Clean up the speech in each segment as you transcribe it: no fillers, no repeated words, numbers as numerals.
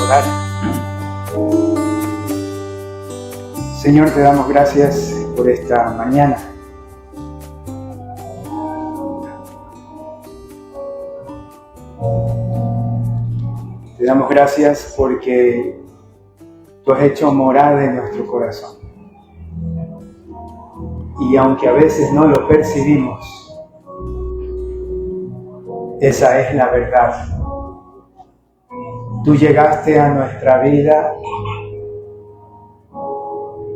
orar. Señor, te damos gracias por esta mañana. Te damos gracias porque tú has hecho morada en nuestro corazón. Y aunque a veces no lo percibimos, esa es la verdad. Tú llegaste a nuestra vida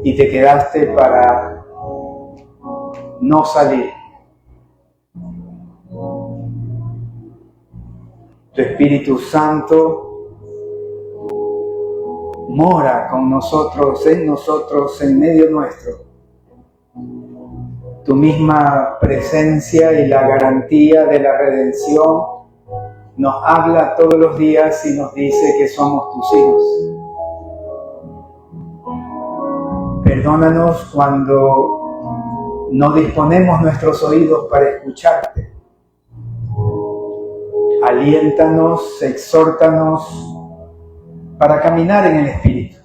y te quedaste para no salir. Tu Espíritu Santo mora con nosotros, en medio nuestro. Tu misma presencia y la garantía de la redención nos habla todos los días y nos dice que somos tus hijos. Perdónanos cuando no disponemos nuestros oídos para escucharte. Aliéntanos, exhórtanos para caminar en el Espíritu.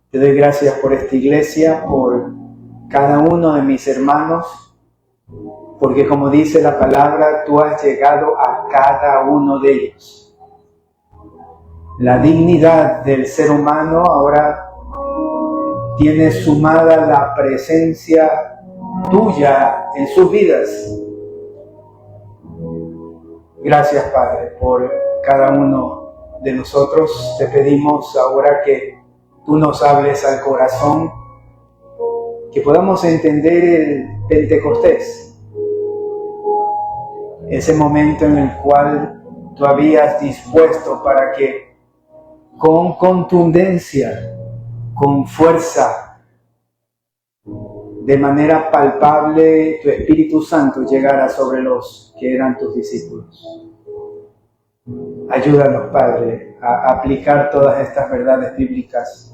Te doy gracias por esta iglesia, por cada uno de mis hermanos, porque como dice la palabra, tú has llegado a cada uno de ellos. La dignidad del ser humano ahora tiene sumada la presencia tuya en sus vidas. Gracias, Padre, por cada uno de nosotros. Te pedimos ahora que tú nos hables al corazón, que podamos entender el Pentecostés, ese momento en el cual tú habías dispuesto para que con contundencia, con fuerza, de manera palpable, tu Espíritu Santo llegara sobre los que eran tus discípulos. Ayúdanos, Padre, a aplicar todas estas verdades bíblicas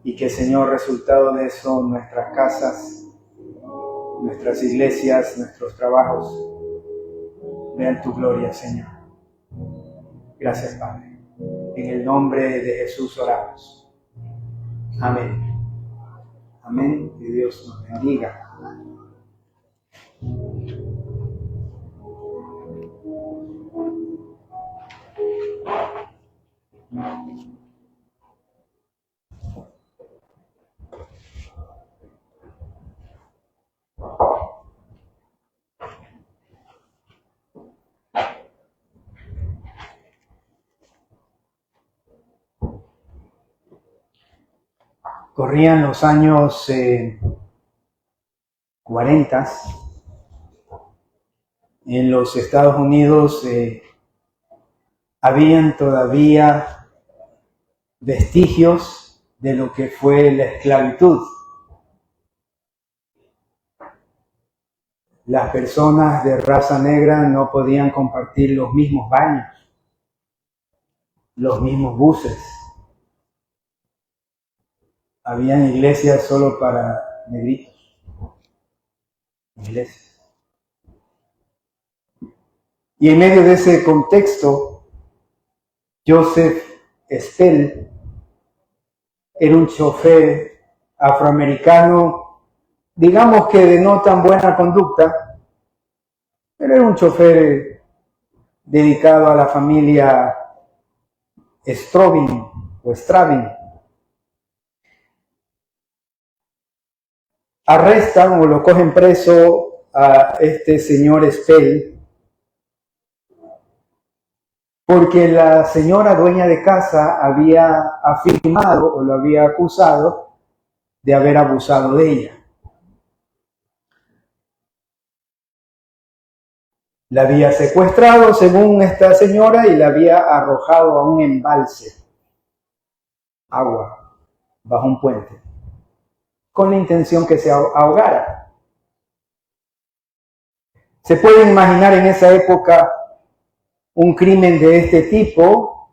y que, Señor, resultado de eso, nuestras casas, nuestras iglesias, nuestros trabajos, vean tu gloria, Señor. Gracias, Padre. En el nombre de Jesús oramos. Amén. Amén. Que Dios nos bendiga. Corrían los años 40 en los Estados Unidos. Habían todavía vestigios de lo que fue la esclavitud. Las personas de raza negra no podían compartir los mismos baños, los mismos buses. Habían iglesias solo para negritos. Iglesias. Y en medio de ese contexto, Joseph Spell era un chofer afroamericano, digamos que de no tan buena conducta, pero era un chofer dedicado a la familia Stravin. Arrestan o lo cogen preso a este señor Spell porque la señora dueña de casa había afirmado o lo había acusado de haber abusado de ella. La había secuestrado, según esta señora, y la había arrojado a un embalse, agua, bajo un puente, con la intención que se ahogara. Se puede imaginar en esa época un crimen de este tipo,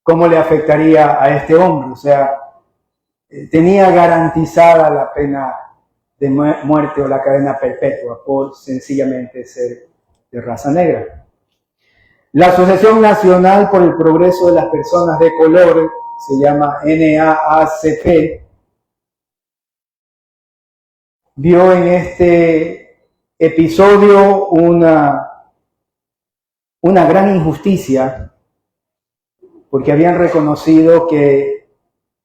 cómo le afectaría a este hombre. O sea, tenía garantizada la pena de muerte o la cadena perpetua por sencillamente ser de raza negra. La Asociación Nacional por el Progreso de las Personas de Color, se llama NAACP, vio en este episodio una gran injusticia, porque habían reconocido que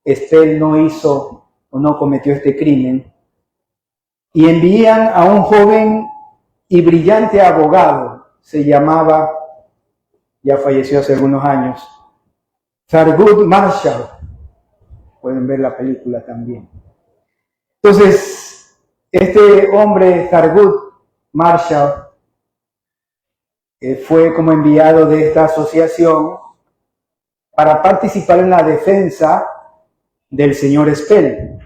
Spell no hizo o no cometió este crimen, y envían a un joven y brillante abogado, se llamaba, ya falleció hace algunos años, Thurgood Marshall. Pueden ver la película también. Entonces, este hombre, Thurgood Marshall, fue como enviado de esta asociación para participar en la defensa del señor Spell.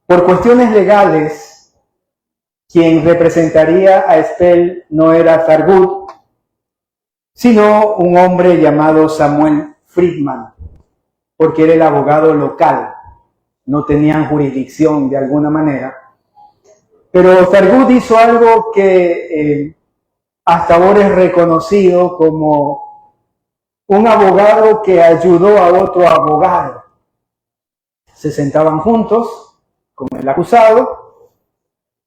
Por cuestiones legales, quien representaría a Spell no era Thurgood, sino un hombre llamado Samuel Friedman, porque era el abogado local, no tenían jurisdicción de alguna manera. Pero Thurgood hizo algo que hasta ahora es reconocido como un abogado que ayudó a otro abogado. Se sentaban juntos con el acusado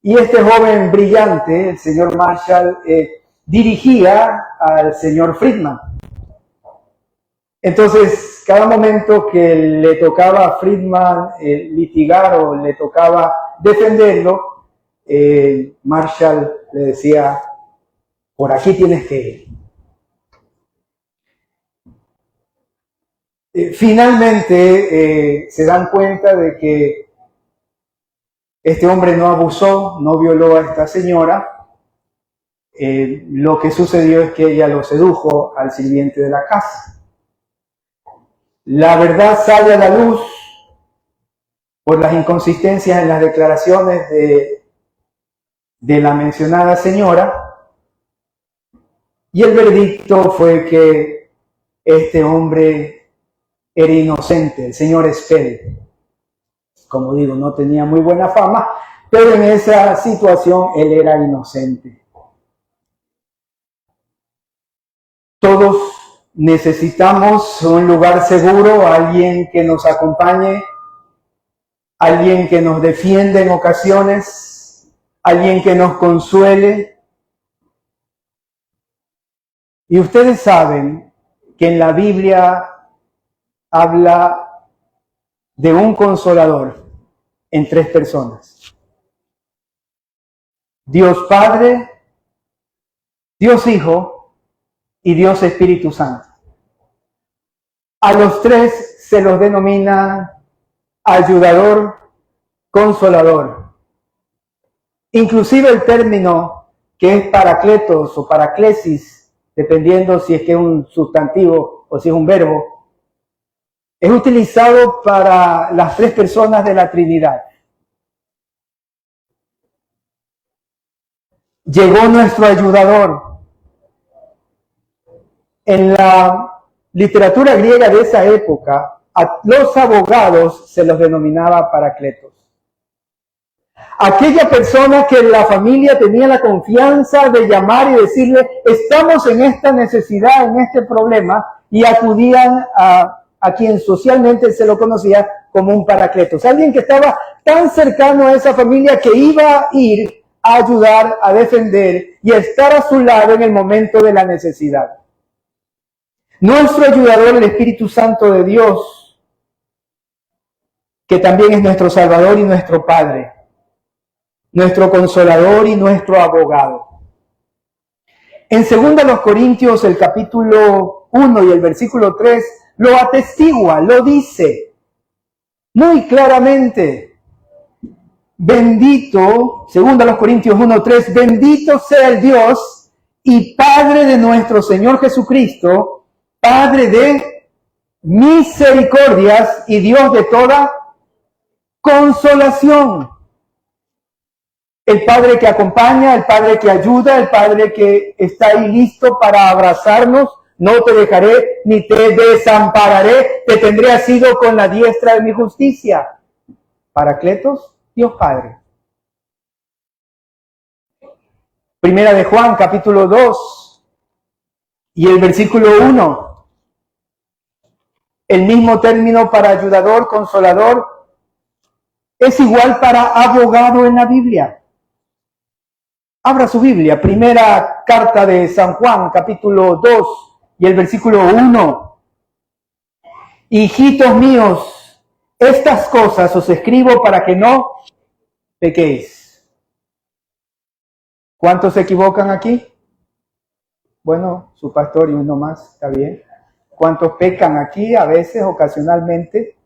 y este joven brillante, el señor Marshall, dirigía al señor Friedman. Entonces, cada momento que le tocaba a Friedman litigar o le tocaba defenderlo, Marshall le decía, por aquí tienes que ir. Finalmente se dan cuenta de que este hombre no abusó, no violó a esta señora. Lo que sucedió es que ella lo sedujo al sirviente de la casa. La verdad sale a la luz por las inconsistencias en las declaraciones de la mencionada señora, y el veredicto fue que este hombre era inocente, el señor Spell. Como digo, no tenía muy buena fama, pero en esa situación él era inocente. Todos necesitamos un lugar seguro, alguien que nos acompañe, alguien que nos defienda en ocasiones, alguien que nos consuele. Y ustedes saben que en la Biblia habla de un consolador en 3 personas. Dios Padre, Dios Hijo y Dios Espíritu Santo. A los 3 se los denomina ayudador, consolador. Inclusive el término que es paracletos o paraclesis, dependiendo si es que es un sustantivo o si es un verbo, es utilizado para las 3 personas de la Trinidad. Llegó nuestro ayudador. En la literatura griega de esa época, a los abogados se los denominaba paracletos. Aquella persona que la familia tenía la confianza de llamar y decirle, estamos en esta necesidad, en este problema, y acudían a quien socialmente se lo conocía como un paracletos. Alguien que estaba tan cercano a esa familia que iba a ir a ayudar, a defender y a estar a su lado en el momento de la necesidad. Nuestro ayudador, el Espíritu Santo de Dios, que también es nuestro Salvador y nuestro Padre, nuestro consolador y nuestro abogado. En 2 Corintios, el capítulo 1 y el versículo 3, lo atestigua, lo dice muy claramente. Bendito, 2 Corintios 1:3, bendito sea el Dios y Padre de nuestro Señor Jesucristo, Padre de misericordias y Dios de toda consolación. El Padre que acompaña, el Padre que ayuda, el Padre que está ahí listo para abrazarnos. No te dejaré ni te desampararé, te tendré asido con la diestra de mi justicia. Paracletos, Dios Padre. Primera de Juan, capítulo 2, Y el versículo 1, el mismo término para ayudador, consolador, es igual para abogado en la Biblia. Abra su Biblia, primera carta de San Juan, capítulo 2 y el versículo 1. Hijitos míos, estas cosas os escribo para que no pequéis. ¿Cuántos se equivocan aquí? Bueno, su pastor y uno más, está bien. ¿Cuántos pecan aquí a veces, ocasionalmente?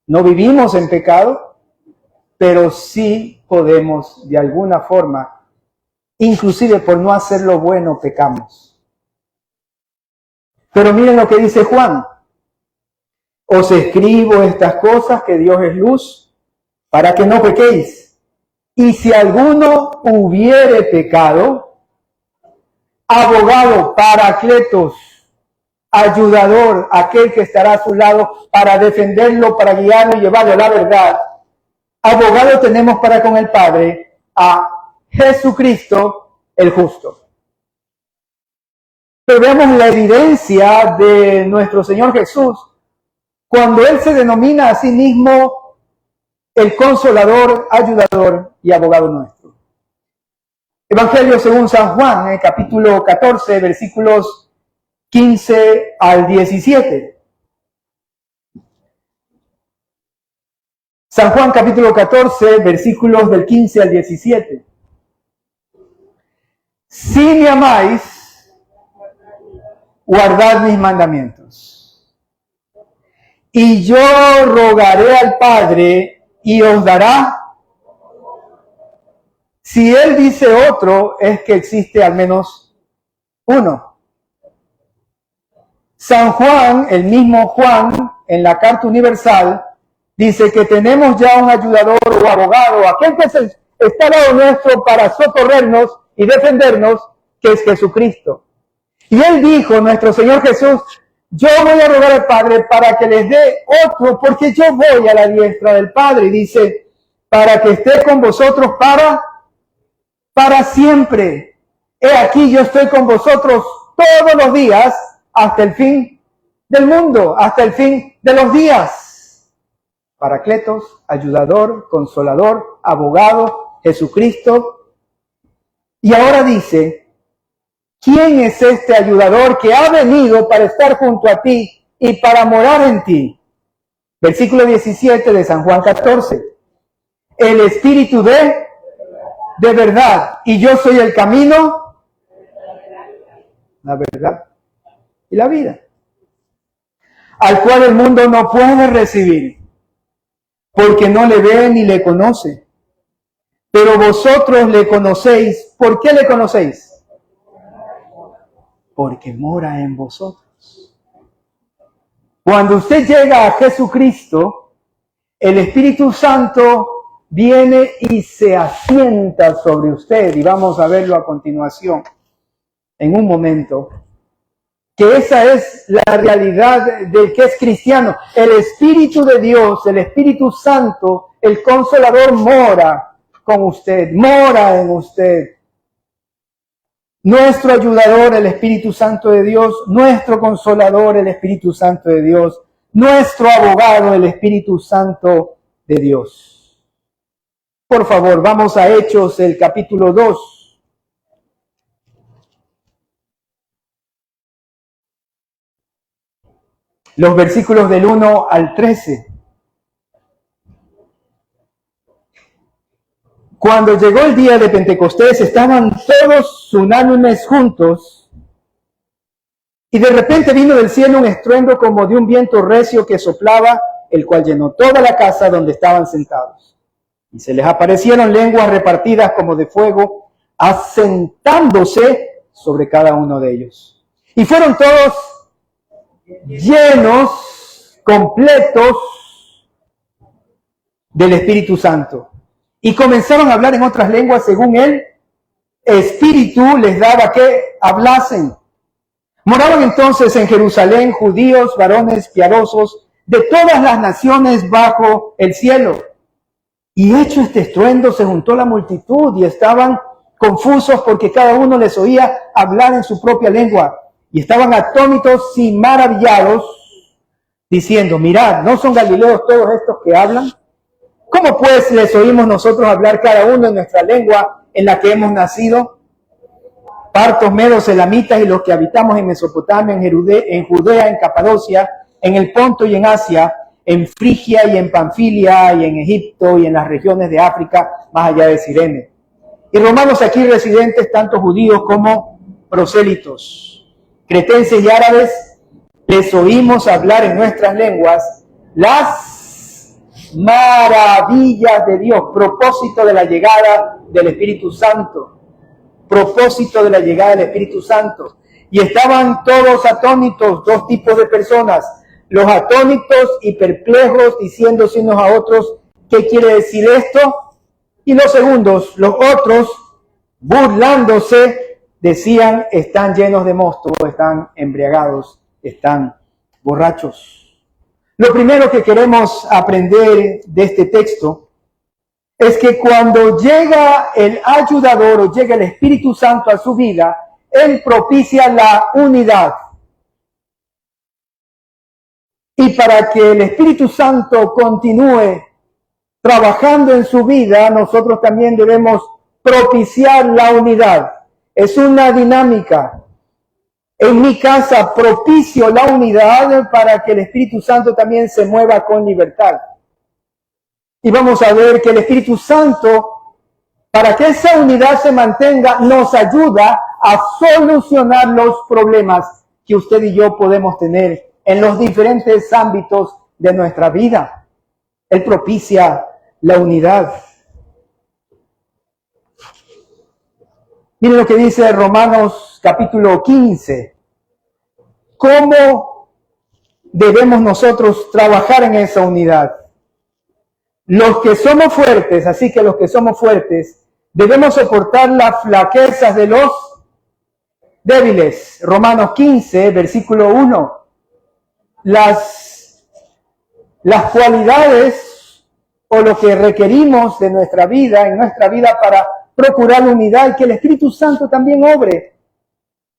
No vivimos en pecado, pero sí podemos de alguna forma, inclusive por no hacer lo bueno, pecamos. Pero miren lo que dice Juan. Os escribo estas cosas, que Dios es luz, para que no pequéis. Y si alguno hubiere pecado, abogado, paracletos, ayudador, aquel que estará a su lado para defenderlo, para guiarlo y llevarlo a la verdad. Abogado tenemos para con el Padre a Jesucristo el justo. Pero vemos la evidencia de nuestro Señor Jesús cuando Él se denomina a sí mismo el consolador, ayudador y abogado nuestro. Evangelio según San Juan, capítulo 14, versículos 15 al 17. San Juan capítulo 14, versículos del 15 al 17. Si me amáis, guardad mis mandamientos. Y yo rogaré al Padre y os dará. Si Él dice otro, es que existe al menos uno. San Juan, el mismo Juan, en la Carta Universal, dice que tenemos ya un ayudador o abogado, aquel que está al lado nuestro para socorrernos y defendernos, que es Jesucristo. Y Él dijo, nuestro Señor Jesús, yo voy a rogar al Padre para que les dé otro, porque yo voy a la diestra del Padre. Y dice, para que esté con vosotros para siempre. He aquí, yo estoy con vosotros todos los días hasta el fin del mundo, hasta el fin de los días. Paracletos, ayudador, consolador, abogado, Jesucristo. Y ahora dice, ¿quién es este ayudador que ha venido para estar junto a ti y para morar en ti? Versículo 17 de San Juan 14. El Espíritu de verdad. Y yo soy el camino, la verdad y la vida. Al cual el mundo no puede recibir, porque no le ve ni le conoce. Pero vosotros le conocéis. ¿Por qué le conocéis? Porque mora en vosotros. Cuando usted llega a Jesucristo, el Espíritu Santo viene y se asienta sobre usted. Y vamos a verlo a continuación, en un momento. Que esa es la realidad del que es cristiano. El Espíritu de Dios, el Espíritu Santo, el Consolador mora con usted, mora en usted. Nuestro ayudador, el Espíritu Santo de Dios, nuestro consolador, el Espíritu Santo de Dios, nuestro abogado, el Espíritu Santo de Dios. Por favor, vamos a Hechos, el capítulo 2. Los versículos del 1 al 13. Cuando llegó el día de Pentecostés, estaban todos unánimes juntos, y de repente vino del cielo un estruendo como de un viento recio que soplaba, el cual llenó toda la casa donde estaban sentados. Y se les aparecieron lenguas repartidas como de fuego, asentándose sobre cada uno de ellos. Y fueron todos llenos, completos del Espíritu Santo. Y comenzaron a hablar en otras lenguas según el Espíritu les daba que hablasen. Moraban entonces en Jerusalén judíos, varones piadosos, de todas las naciones bajo el cielo. Y hecho este estruendo, se juntó la multitud y estaban confusos porque cada uno les oía hablar en su propia lengua. y estaban atónitos y maravillados, diciendo, mirad, ¿no son galileos todos estos que hablan? ¿Cómo pues les oímos nosotros hablar cada uno en nuestra lengua en la que hemos nacido? Partos, medos, elamitas y los que habitamos en Mesopotamia, en Judea, en Capadocia, en el Ponto y en Asia, en Frigia y en Panfilia y en Egipto y en las regiones de África, más allá de Cirene. Y romanos aquí residentes, tanto judíos como prosélitos, cretenses y árabes, les oímos hablar en nuestras lenguas las maravillas de Dios, propósito de la llegada del Espíritu Santo, propósito de la llegada del Espíritu Santo. Y estaban todos atónitos, dos tipos de personas, los atónitos y perplejos, diciéndose unos a otros, ¿qué quiere decir esto? Y los segundos, los otros, burlándose, decían, están llenos de mosto, están embriagados, están borrachos. Lo primero que queremos aprender de este texto es que cuando llega el ayudador o llega el Espíritu Santo a su vida, Él propicia la unidad. Y para que el Espíritu Santo continúe trabajando en su vida, nosotros también debemos propiciar la unidad. Es una dinámica. En mi casa propicio la unidad para que el Espíritu Santo también se mueva con libertad. Y vamos a ver que el Espíritu Santo, para que esa unidad se mantenga, nos ayuda a solucionar los problemas que usted y yo podemos tener en los diferentes ámbitos de nuestra vida. Él propicia la unidad. Miren lo que dice Romanos capítulo 15. ¿Cómo debemos nosotros trabajar en esa unidad? Los que somos fuertes, así que los que somos fuertes, debemos soportar las flaquezas de los débiles. Romanos 15, versículo 1. Las cualidades o lo que requerimos de nuestra vida, en nuestra vida para procurar unidad y que el Espíritu Santo también obre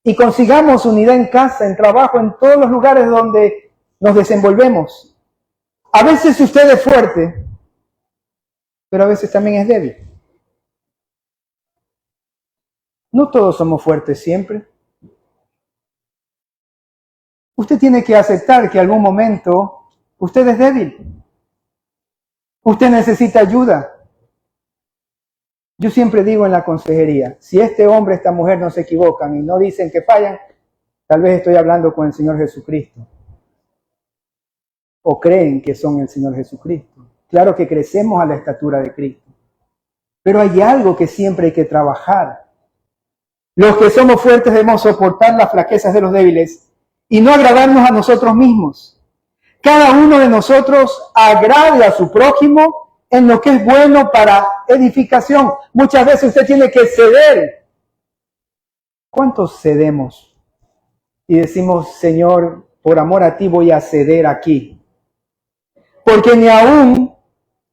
y consigamos unidad en casa, en trabajo, en todos los lugares donde nos desenvolvemos. A veces usted es fuerte, pero a veces también es débil. No todos somos fuertes siempre. Usted tiene que aceptar que en algún momento usted es débil. Usted necesita ayuda. Yo siempre digo en la consejería, si este hombre, esta mujer no se equivocan y no dicen que fallan, tal vez estoy hablando con el Señor Jesucristo. O creen que son el Señor Jesucristo. Claro que crecemos a la estatura de Cristo. Pero hay algo que siempre hay que trabajar. Los que somos fuertes debemos soportar las flaquezas de los débiles y no agradarnos a nosotros mismos. Cada uno de nosotros agrade a su prójimo en lo que es bueno para edificación. Muchas veces usted tiene que ceder. ¿Cuántos cedemos? Y decimos, Señor, por amor a ti voy a ceder aquí. Porque ni aún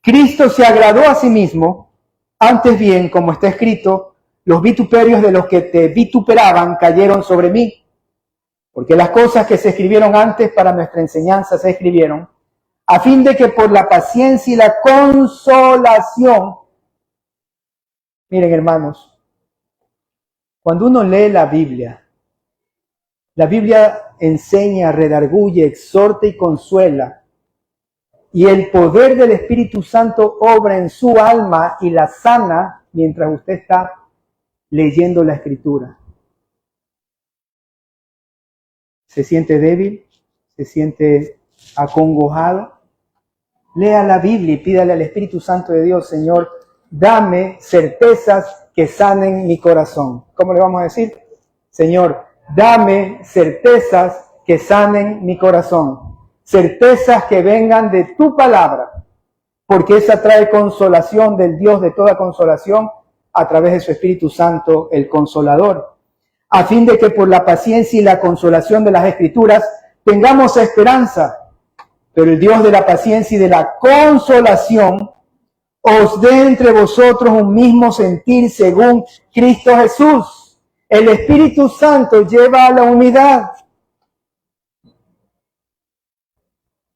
Cristo se agradó a sí mismo, antes bien, como está escrito, los vituperios de los que te vituperaban cayeron sobre mí. Porque las cosas que se escribieron antes para nuestra enseñanza se escribieron, a fin de que por la paciencia y la consolación, miren hermanos, cuando uno lee la Biblia enseña, redarguye, exhorta y consuela, y el poder del Espíritu Santo obra en su alma y la sana mientras usted está leyendo la Escritura. ¿Se siente débil? ¿Se siente acongojado? Lea la Biblia y pídale al Espíritu Santo de Dios, Señor, dame certezas que sanen mi corazón. ¿Cómo le vamos a decir? Señor, dame certezas que sanen mi corazón. Certezas que vengan de tu palabra, porque esa trae consolación del Dios de toda consolación a través de su Espíritu Santo, el Consolador, a fin de que por la paciencia y la consolación de las Escrituras tengamos esperanza. Pero el Dios de la paciencia y de la consolación os dé entre vosotros un mismo sentir según Cristo Jesús. El Espíritu Santo lleva a la unidad.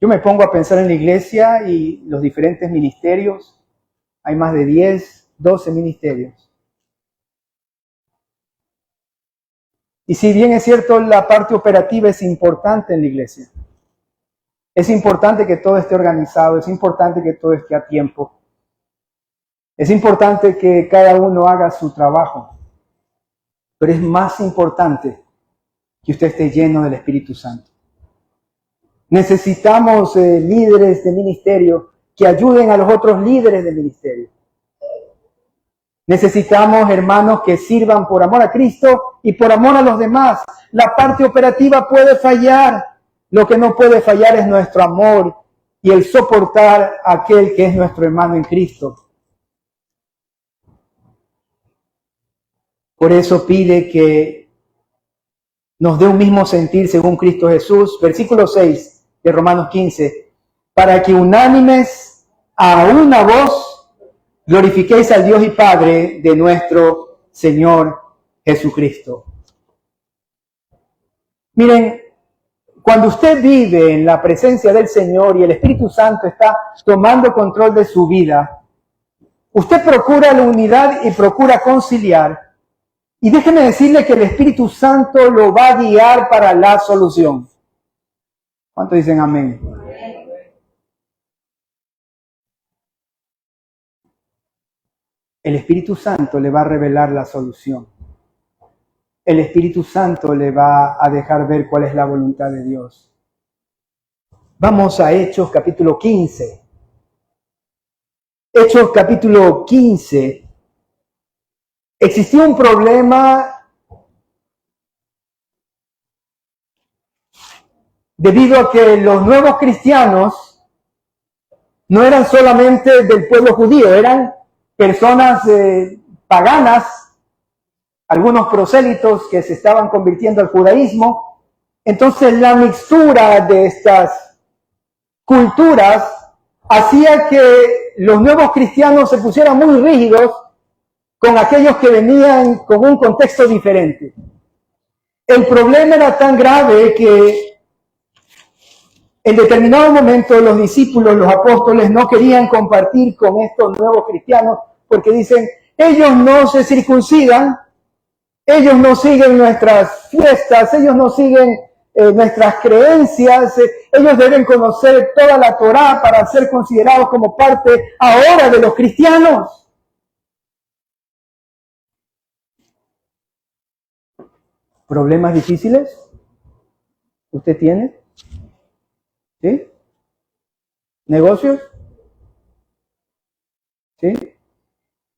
Yo me pongo a pensar en la iglesia y los diferentes ministerios. Hay más de 10, 12 ministerios. Y si bien es cierto, la parte operativa es importante en la iglesia. Es importante que todo esté organizado, es importante que todo esté a tiempo. Es importante que cada uno haga su trabajo. Pero es más importante que usted esté lleno del Espíritu Santo. Necesitamos líderes de ministerio que ayuden a los otros líderes de ministerio. Necesitamos hermanos que sirvan por amor a Cristo y por amor a los demás. La parte operativa puede fallar. Lo que no puede fallar es nuestro amor y el soportar a aquel que es nuestro hermano en Cristo. Por eso pide que nos dé un mismo sentir según Cristo Jesús. Versículo 6 de Romanos 15. Para que unánimes a una voz glorifiquéis al Dios y Padre de nuestro Señor Jesucristo. Miren, cuando usted vive en la presencia del Señor y el Espíritu Santo está tomando control de su vida, usted procura la unidad y procura conciliar. Y déjeme decirle que el Espíritu Santo lo va a guiar para la solución. ¿Cuántos dicen amén? El Espíritu Santo le va a revelar la solución. El Espíritu Santo le va a dejar ver cuál es la voluntad de Dios. Vamos a Hechos capítulo 15. Hechos capítulo 15. Existía un problema debido a que los nuevos cristianos no eran solamente del pueblo judío, eran personas paganas, algunos prosélitos que se estaban convirtiendo al judaísmo. Entonces la mixtura de estas culturas hacía que los nuevos cristianos se pusieran muy rígidos con aquellos que venían con un contexto diferente. El problema era tan grave que en determinado momento los discípulos, los apóstoles, no querían compartir con estos nuevos cristianos porque dicen, ellos no se circuncidan, ellos no siguen nuestras fiestas, ellos no siguen nuestras creencias, ellos deben conocer toda la Torá para ser considerados como parte ahora de los cristianos. ¿Problemas difíciles usted tiene? ¿Sí? ¿Negocios? ¿Sí?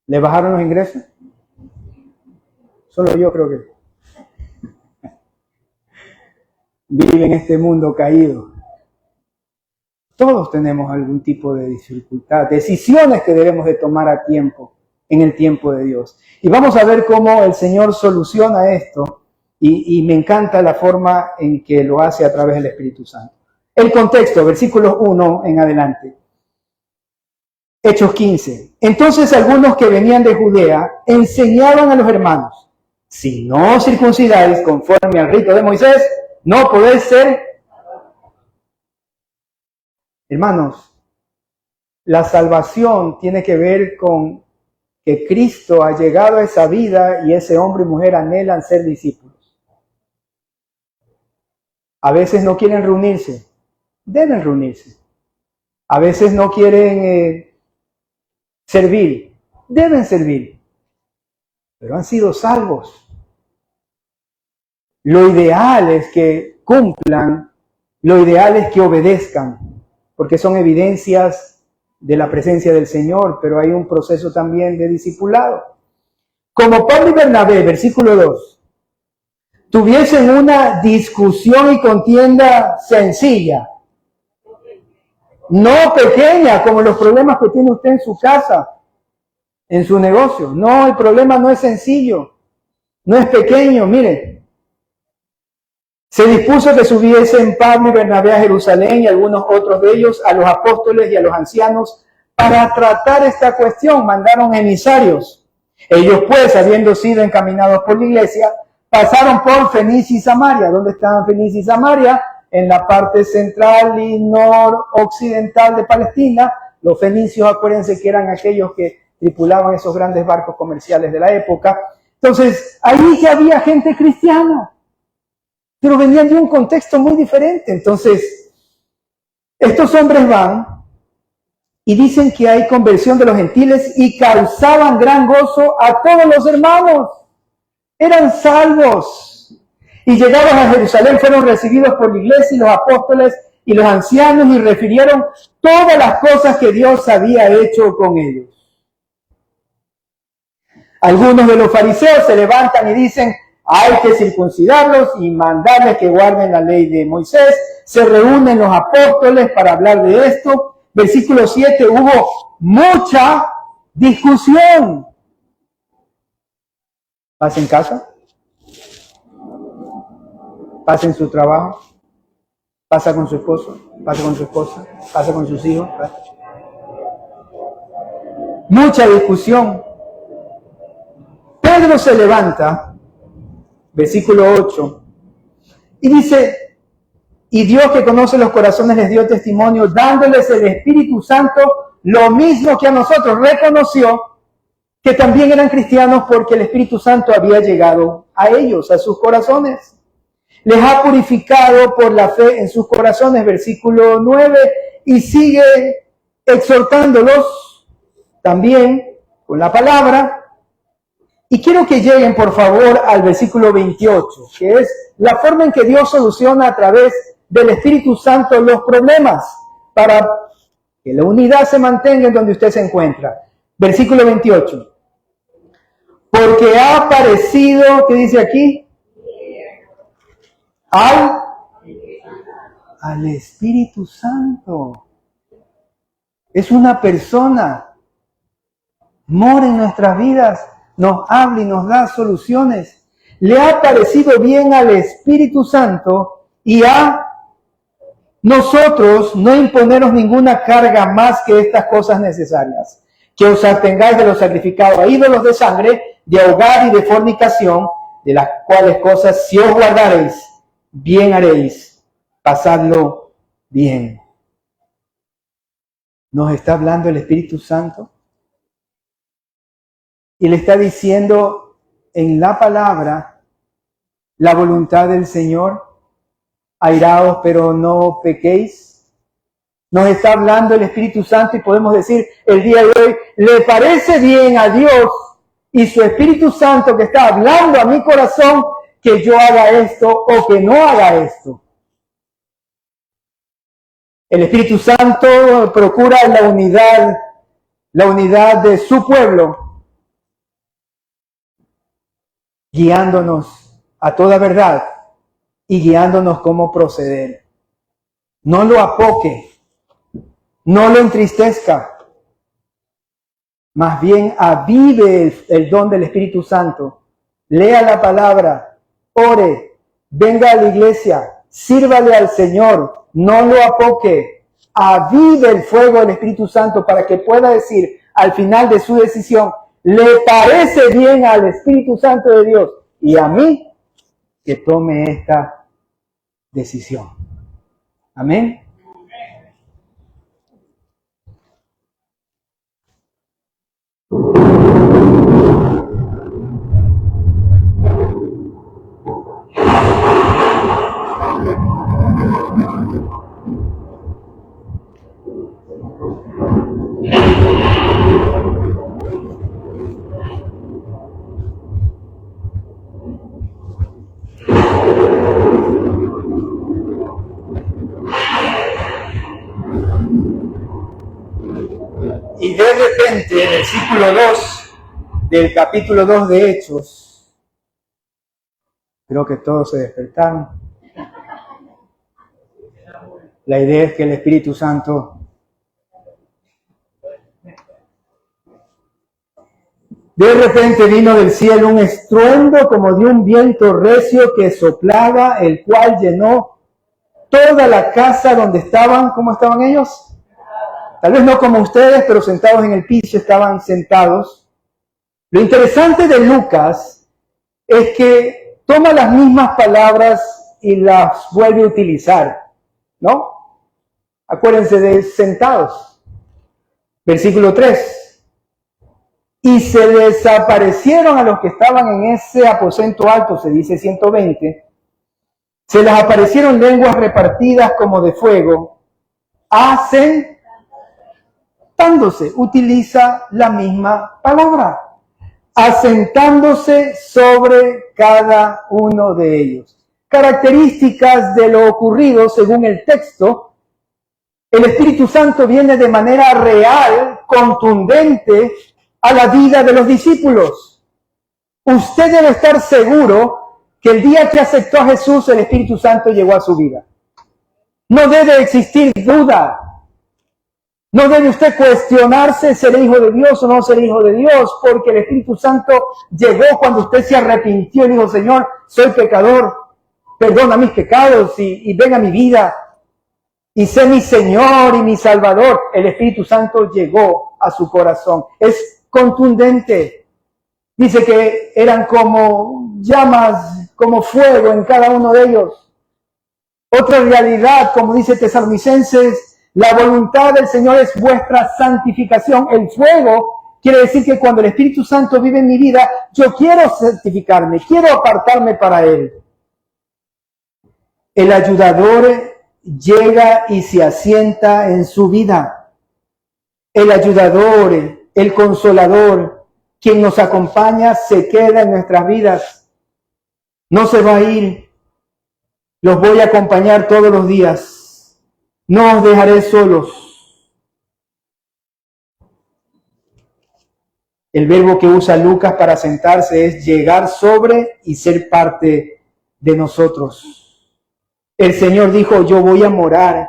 ¿Le bajaron los ingresos? Solo yo creo que vive en este mundo caído. Todos tenemos algún tipo de dificultad, decisiones que debemos de tomar a tiempo, en el tiempo de Dios. Y vamos a ver cómo el Señor soluciona esto. Y me encanta la forma en que lo hace a través del Espíritu Santo. El contexto, versículos 1 en adelante. Hechos 15. Entonces algunos que venían de Judea enseñaban a los hermanos, si no circuncidáis conforme al rito de Moisés, no podéis ser. Hermanos, la salvación tiene que ver con que Cristo ha llegado a esa vida y ese hombre y mujer anhelan ser discípulos. A veces no quieren reunirse, deben reunirse. A veces no quieren servir, deben servir. Pero han sido salvos. Lo ideal es que cumplan, lo ideal es que obedezcan, porque son evidencias de la presencia del Señor, pero hay un proceso también de discipulado. Como Pablo y Bernabé, versículo 2. Tuviesen una discusión y contienda sencilla, no pequeña, como los problemas que tiene usted en su casa, en su negocio. No, el problema no es sencillo, no es pequeño, mire. Se dispuso que subiesen Pablo y Bernabé a Jerusalén y algunos otros de ellos a los apóstoles y a los ancianos para tratar esta cuestión. Mandaron emisarios. Ellos pues, habiendo sido encaminados por la iglesia, pasaron por Fenicia y Samaria. ¿Dónde estaban Fenicia y Samaria? En la parte central y noroccidental de Palestina. Los fenicios, acuérdense que eran aquellos que tripulaban esos grandes barcos comerciales de la época. Entonces, ahí ya había gente cristiana, pero venían de un contexto muy diferente. Entonces, estos hombres van y dicen que hay conversión de los gentiles y causaban gran gozo a todos los hermanos. Eran salvos. Y llegados a Jerusalén fueron recibidos por la iglesia y los apóstoles y los ancianos y refirieron todas las cosas que Dios había hecho con ellos. Algunos de los fariseos se levantan y dicen, hay que circuncidarlos y mandarles que guarden la ley de Moisés. Se reúnen los apóstoles para hablar de esto. Versículo 7, hubo mucha discusión. ¿Pasa en casa? ¿Pasa en su trabajo? ¿Pasa con su esposo? ¿Pasa con su esposa? ¿Pasa con sus hijos? Mucha discusión. Pedro se levanta, versículo 8, y dice, y Dios que conoce los corazones les dio testimonio, dándoles el Espíritu Santo, lo mismo que a nosotros. Reconoció que también eran cristianos porque el Espíritu Santo había llegado a ellos, a sus corazones. Les ha purificado por la fe en sus corazones, versículo 9, y sigue exhortándolos también con la palabra. Y quiero que lleguen, por favor, al versículo 28, que es la forma en que Dios soluciona a través del Espíritu Santo los problemas para que la unidad se mantenga en donde usted se encuentra. Versículo 28. Porque ha aparecido, ¿qué dice aquí? Al Espíritu Santo. Es una persona. Mora en nuestras vidas, nos habla y nos da soluciones. Le ha parecido bien al Espíritu Santo y a nosotros no imponeros ninguna carga más que estas cosas necesarias. Que os abstengáis de los sacrificados a ídolos de sangre, de ahogar y de fornicación, de las cuales cosas si os guardareis, bien haréis, pasadlo bien. ¿Nos está hablando el Espíritu Santo? Y le está diciendo en la palabra la voluntad del Señor. Airaos, pero no pequéis. Nos está hablando el Espíritu Santo y podemos decir el día de hoy, ¿le parece bien a Dios y su Espíritu Santo que está hablando a mi corazón que yo haga esto o que no haga esto? El Espíritu Santo procura la unidad de su pueblo, guiándonos a toda verdad y guiándonos cómo proceder. No lo apoque, no lo entristezca, más bien avive el don del Espíritu Santo. Lea la palabra, ore, venga a la iglesia, sírvale al Señor, no lo apoque, avive el fuego del Espíritu Santo para que pueda decir al final de su decisión, le parece bien al Espíritu Santo de Dios y a mí que tome esta decisión. Amén. Y de repente, en el versículo 2 del capítulo 2 de Hechos, creo que todos se despertaron. La idea es que el Espíritu Santo de repente vino del cielo un estruendo como de un viento recio que soplaba, el cual llenó toda la casa donde estaban. ¿Cómo estaban ellos? Tal vez no como ustedes, pero sentados en el piso estaban sentados. Lo interesante de Lucas es que toma las mismas palabras y las vuelve a utilizar, ¿no? Acuérdense de sentados. Versículo 3. Y se desaparecieron a los que estaban en ese aposento alto, se dice 120. Se les aparecieron lenguas repartidas como de fuego, asentándose, utiliza la misma palabra, asentándose sobre cada uno de ellos. Características de lo ocurrido según el texto. El Espíritu Santo viene de manera real, contundente, a la vida de los discípulos. Usted debe estar seguro que el día que aceptó a Jesús, el Espíritu Santo llegó a su vida. No debe existir duda. No debe usted cuestionarse, ¿seré hijo de Dios o no seré hijo de Dios? Porque el Espíritu Santo llegó cuando usted se arrepintió y dijo, Señor, soy pecador, perdona mis pecados y ven a mi vida. Y sé mi Señor y mi Salvador. El Espíritu Santo llegó a su corazón. Es contundente. Dice que eran como llamas, como fuego en cada uno de ellos. Otra realidad, como dice Tesalonicenses, la voluntad del Señor es vuestra santificación. El fuego quiere decir que cuando el Espíritu Santo vive en mi vida, yo quiero santificarme, quiero apartarme para Él. El ayudador llega y se asienta en su vida. El ayudador, el consolador, quien nos acompaña, se queda en nuestras vidas. No se va a ir. Los voy a acompañar todos los días. No os dejaré solos. El verbo que usa Lucas para sentarse es llegar sobre y ser parte de nosotros. El Señor dijo, yo voy a morar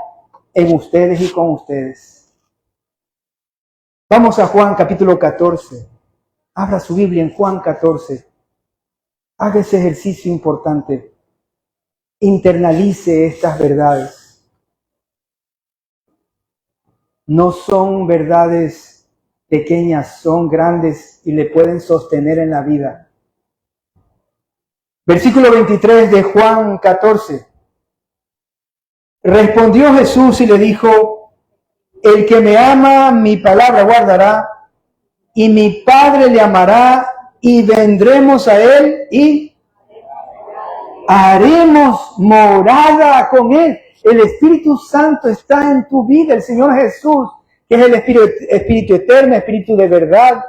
en ustedes y con ustedes. Vamos a Juan capítulo 14. Abra su Biblia en Juan 14. Haga ese ejercicio importante. Internalice estas verdades. No son verdades pequeñas, son grandes y le pueden sostener en la vida. Versículo 23 de Juan 14. Respondió Jesús y le dijo, el que me ama, mi palabra guardará, y mi Padre le amará, y vendremos a él y haremos morada con él. El Espíritu Santo está en tu vida, el Señor Jesús, que es el Espíritu eterno, Espíritu de verdad,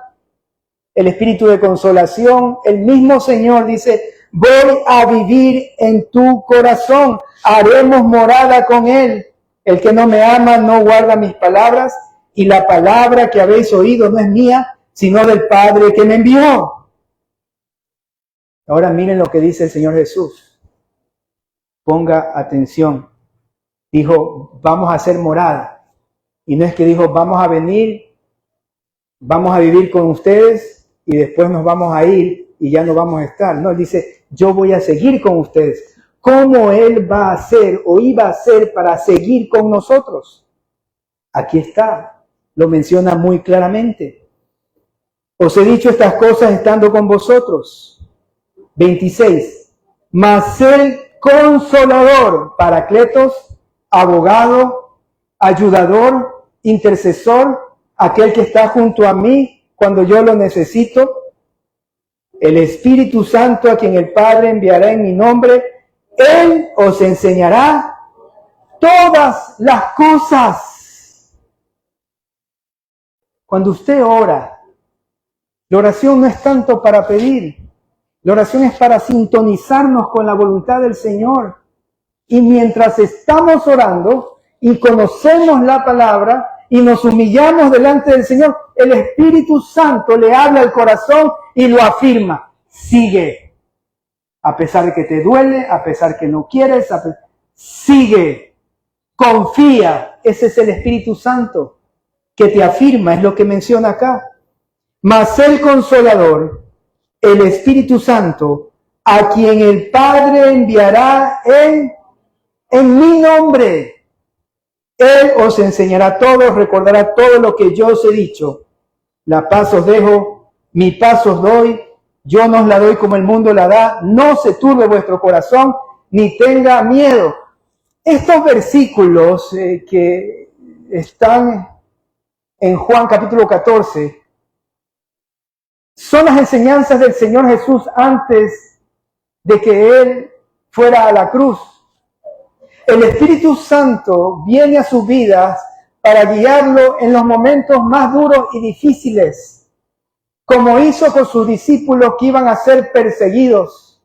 el Espíritu de consolación. El mismo Señor dice, voy a vivir en tu corazón, haremos morada con él. El que no me ama no guarda mis palabras, y la palabra que habéis oído no es mía, sino del Padre que me envió. Ahora miren lo que dice el Señor Jesús. Ponga atención. Dijo, vamos a hacer morada. Y no es que dijo, vamos a venir, vamos a vivir con ustedes y después nos vamos a ir y ya no vamos a estar. No, él dice, yo voy a seguir con ustedes. ¿Cómo él va a hacer o iba a hacer para seguir con nosotros? Aquí está, lo menciona muy claramente. Os he dicho estas cosas estando con vosotros. 26. Mas el Consolador, Paracletos, abogado, ayudador, intercesor, aquel que está junto a mí cuando yo lo necesito, el Espíritu Santo a quien el Padre enviará en mi nombre, Él os enseñará todas las cosas. Cuando usted ora, la oración no es tanto para pedir, la oración es para sintonizarnos con la voluntad del Señor. Y mientras estamos orando y conocemos la palabra y nos humillamos delante del Señor, el Espíritu Santo le habla al corazón y lo afirma. Sigue. A pesar de que te duele, a pesar que no quieres, sigue. Confía. Ese es el Espíritu Santo que te afirma, es lo que menciona acá. Mas el Consolador, el Espíritu Santo, a quien el Padre enviará en mi nombre, Él os enseñará todo, recordará todo lo que yo os he dicho. La paz os dejo, mi paz os doy. Yo no os la doy como el mundo la da. No se turbe vuestro corazón, ni tenga miedo. Estos versículos que están en Juan capítulo 14 son las enseñanzas del Señor Jesús antes de que Él fuera a la cruz. El Espíritu Santo viene a sus vidas para guiarlo en los momentos más duros y difíciles, como hizo con sus discípulos que iban a ser perseguidos.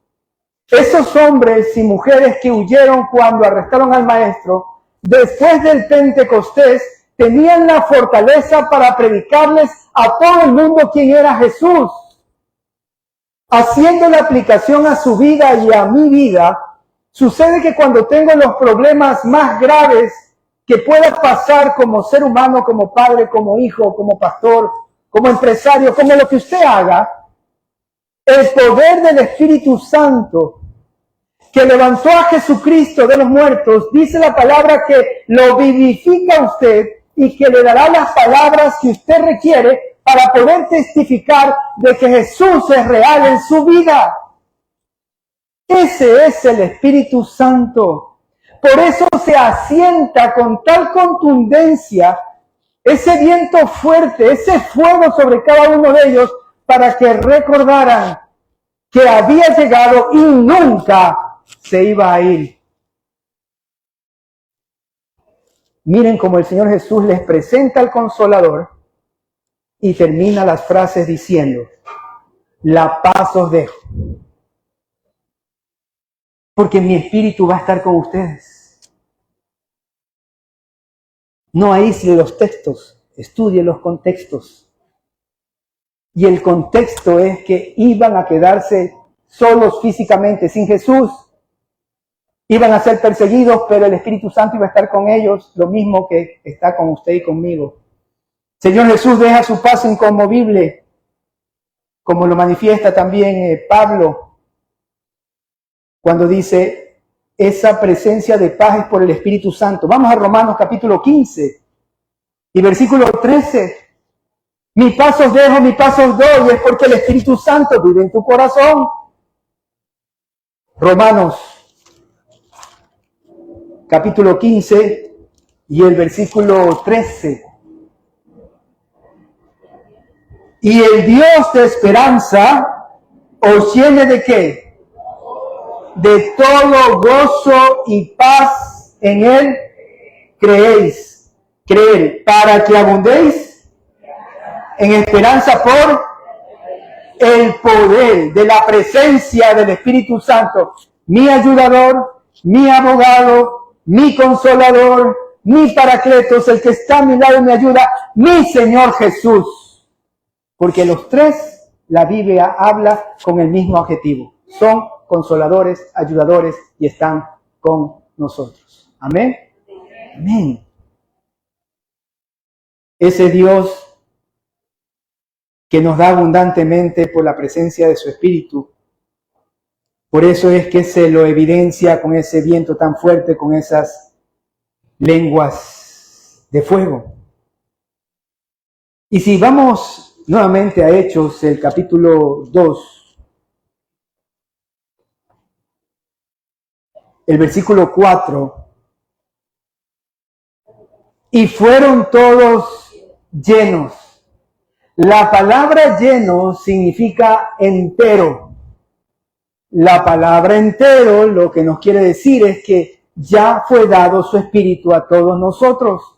Esos hombres y mujeres que huyeron cuando arrestaron al Maestro, después del Pentecostés, tenían la fortaleza para predicarles a todo el mundo quién era Jesús. Haciendo la aplicación a su vida y a mi vida, sucede que cuando tengo los problemas más graves que pueda pasar como ser humano, como padre, como hijo, como pastor, como empresario, como lo que usted haga, el poder del Espíritu Santo que levantó a Jesucristo de los muertos, dice la palabra que lo vivifica a usted y que le dará las palabras que usted requiere para poder testificar de que Jesús es real en su vida. Ese es el Espíritu Santo. Por eso se asienta con tal contundencia ese viento fuerte, ese fuego sobre cada uno de ellos, para que recordaran que había llegado y nunca se iba a ir. Miren cómo el Señor Jesús les presenta al Consolador y termina las frases diciendo: la paz os dejo, porque mi espíritu va a estar con ustedes. No aísle los textos, estudie los contextos. Y el contexto es que iban a quedarse solos físicamente, sin Jesús. Iban a ser perseguidos, pero el Espíritu Santo iba a estar con ellos, lo mismo que está con usted y conmigo. Señor Jesús deja su paz inconmovible, como lo manifiesta también Pablo, cuando dice esa presencia de paz es por el Espíritu Santo. Vamos a Romanos capítulo 15 y versículo 13. Mi paz os dejo, mi paz os doy, es porque el Espíritu Santo vive en tu corazón. Romanos capítulo 15 y el versículo 13. Y el Dios de esperanza os llene ¿de qué? De todo gozo y paz en Él creer, para que abundéis en esperanza por el poder de la presencia del Espíritu Santo, mi ayudador, mi abogado, mi consolador, mi paracletos, el que está a mi lado y me ayuda, mi Señor Jesús. Porque los tres, la Biblia habla con el mismo adjetivo. Son consoladores, ayudadores y están con nosotros. Amén. Amén. Ese Dios que nos da abundantemente por la presencia de su Espíritu. Por eso es que se lo evidencia con ese viento tan fuerte, con esas lenguas de fuego. Y si vamos nuevamente a Hechos, el capítulo 2, el versículo 4, y fueron todos llenos. La palabra lleno significa entero. La palabra entero lo que nos quiere decir es que ya fue dado su Espíritu a todos nosotros.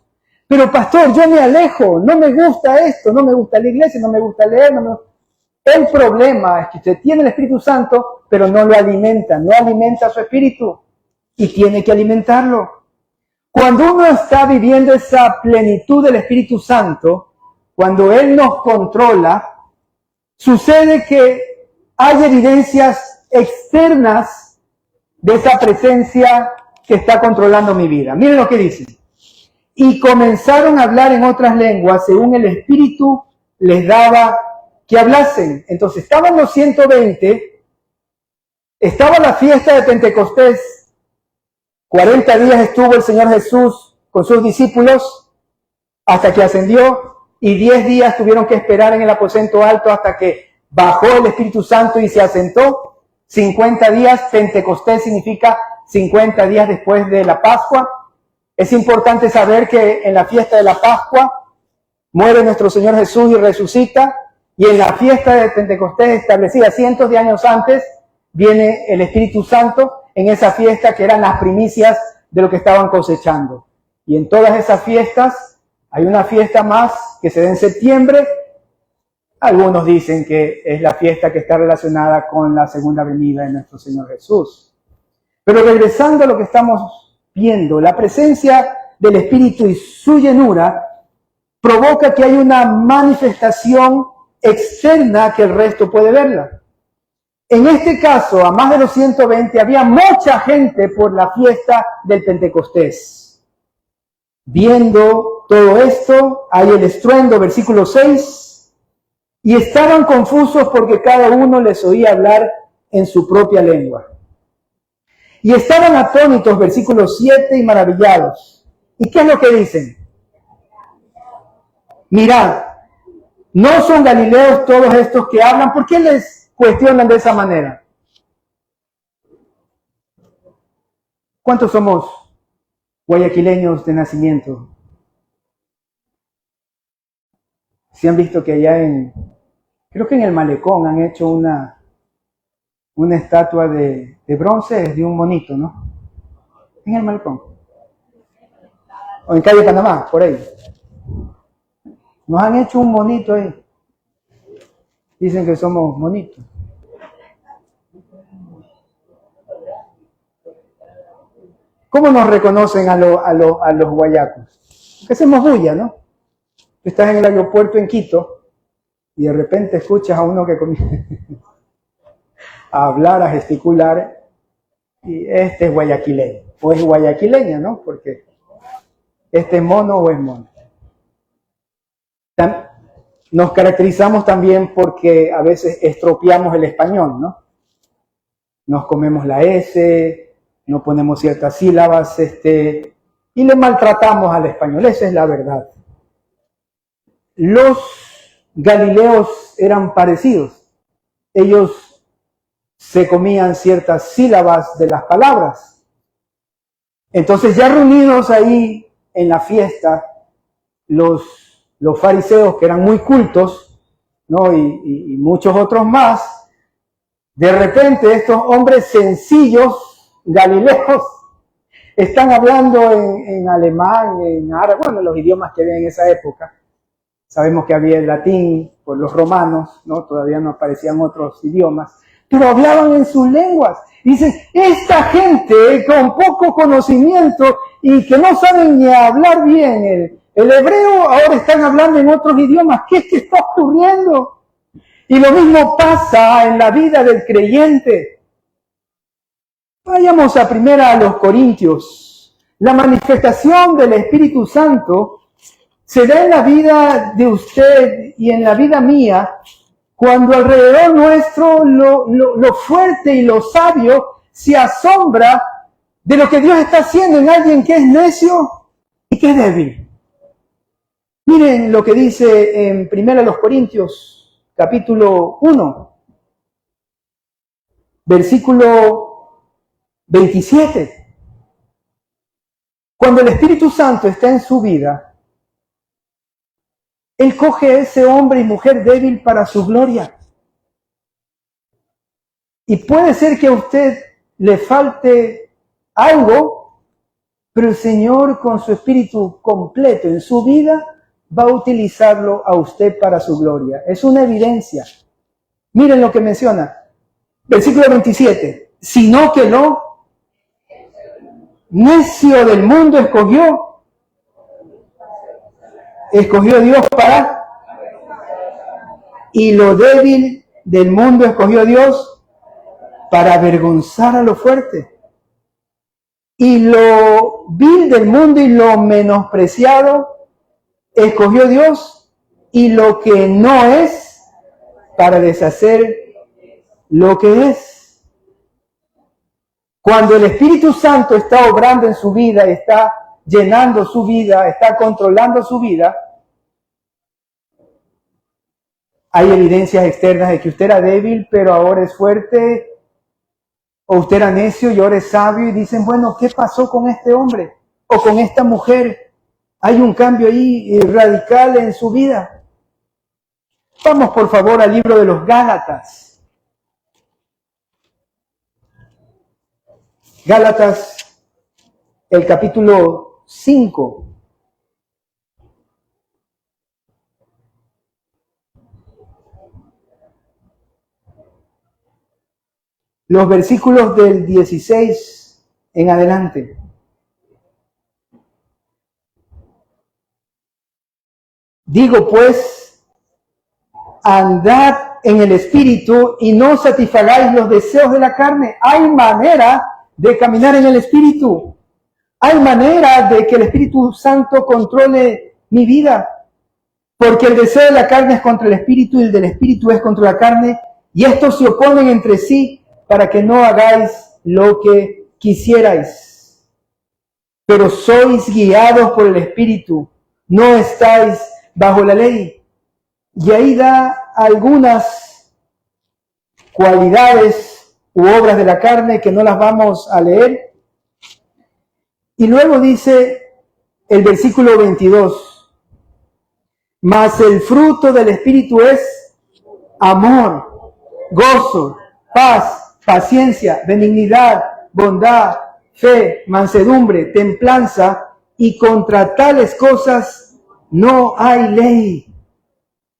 Pero pastor, yo me alejo, no me gusta esto, no me gusta la iglesia, no me gusta leer. El problema es que usted tiene el Espíritu Santo, pero no lo alimenta, no alimenta su espíritu y tiene que alimentarlo. Cuando uno está viviendo esa plenitud del Espíritu Santo, cuando Él nos controla, sucede que hay evidencias externas de esa presencia que está controlando mi vida. Miren lo que dice. Y comenzaron a hablar en otras lenguas según el Espíritu les daba que hablasen. Entonces estaban los 120, estaba la fiesta de Pentecostés, 40 días estuvo el Señor Jesús con sus discípulos hasta que ascendió y 10 días tuvieron que esperar en el aposento alto hasta que bajó el Espíritu Santo y se asentó. 50 días, Pentecostés significa 50 días después de la Pascua. Es importante saber que en la fiesta de la Pascua muere nuestro Señor Jesús y resucita, y en la fiesta de Pentecostés, establecida cientos de años antes, viene el Espíritu Santo en esa fiesta que eran las primicias de lo que estaban cosechando. Y en todas esas fiestas, hay una fiesta más que se da en septiembre. Algunos dicen que es la fiesta que está relacionada con la segunda venida de nuestro Señor Jesús. Pero regresando a lo que estamos viendo, la presencia del Espíritu y su llenura provoca que hay una manifestación externa que el resto puede verla. En este caso, a más de los 120, había mucha gente por la fiesta del Pentecostés. Viendo todo esto, hay el estruendo, versículo 6, y estaban confusos porque cada uno les oía hablar en su propia lengua. Y estaban atónitos, versículo 7, y maravillados. ¿Y qué es lo que dicen? Mirad, ¿no son galileos todos estos que hablan? ¿Por qué les cuestionan de esa manera? ¿Cuántos somos guayaquileños de nacimiento? Si han visto que allá creo que en el Malecón han hecho una estatua de bronce de un monito, ¿no? En el Malecón. O en calle Panamá, por ahí. Nos han hecho un monito ahí. Dicen que somos monitos. ¿Cómo nos reconocen a los guayacos? Que hacemos bulla, ¿no? Tú estás en el aeropuerto en Quito y de repente escuchas a uno que comienza a hablar, a gesticular, y este es guayaquileño. O es guayaquileña, ¿no? Porque este es mono o es mono. Nos caracterizamos también porque a veces estropeamos el español, ¿no? Nos comemos la S, no ponemos ciertas sílabas, y le maltratamos al español. Esa es la verdad. Los galileos eran parecidos. Ellos se comían ciertas sílabas de las palabras. Entonces, ya reunidos ahí en la fiesta, los fariseos, que eran muy cultos, ¿no? y muchos otros más, de repente estos hombres sencillos, galileos, están hablando en alemán, en árabe, bueno, los idiomas que había en esa época. Sabemos que había el latín por los romanos, ¿no? Todavía no aparecían otros idiomas, pero hablaban en sus lenguas. Dicen, esta gente con poco conocimiento y que no saben ni hablar bien el hebreo, ahora están hablando en otros idiomas. ¿Qué es que está ocurriendo? Y lo mismo pasa en la vida del creyente. Vayamos a primera a los Corintios. La manifestación del Espíritu Santo se da en la vida de usted y en la vida mía cuando alrededor nuestro lo fuerte y lo sabio se asombra de lo que Dios está haciendo en alguien que es necio y que es débil. Miren lo que dice en 1 Corintios, capítulo 1, versículo 27. Cuando el Espíritu Santo está en su vida, Él coge a ese hombre y mujer débil para su gloria. Y puede ser que a usted le falte algo, pero el Señor con su Espíritu completo en su vida va a utilizarlo a usted para su gloria. Es una evidencia. Miren lo que menciona. Versículo 27. Sino que lo necio del mundo escogió Dios para, y lo débil del mundo escogió Dios para avergonzar a lo fuerte, y lo vil del mundo y lo menospreciado escogió Dios, y lo que no es para deshacer lo que es. Cuando el Espíritu Santo está obrando en su vida, está llenando su vida, está controlando su vida, Hay evidencias externas de que usted era débil, pero ahora es fuerte, o usted era necio y ahora es sabio, y dicen, bueno, ¿qué pasó con este hombre o con esta mujer? Hay un cambio ahí radical en su vida. Vamos por favor al libro de los Gálatas. Gálatas, el capítulo 5. Los versículos del 16 en adelante. Digo pues, andad en el Espíritu y no satisfagáis los deseos de la carne. Hay manera de caminar en el Espíritu. Hay manera de que el Espíritu Santo controle mi vida. Porque el deseo de la carne es contra el Espíritu y el del Espíritu es contra la carne. Y estos se oponen entre sí para que no hagáis lo que quisierais. Pero sois guiados por el Espíritu, no estáis bajo la ley. Y ahí da algunas cualidades u obras de la carne que no las vamos a leer. Y luego dice el versículo 22, mas el fruto del Espíritu es amor, gozo, paz, paciencia, benignidad, bondad, fe, mansedumbre, templanza, y contra tales cosas no hay ley.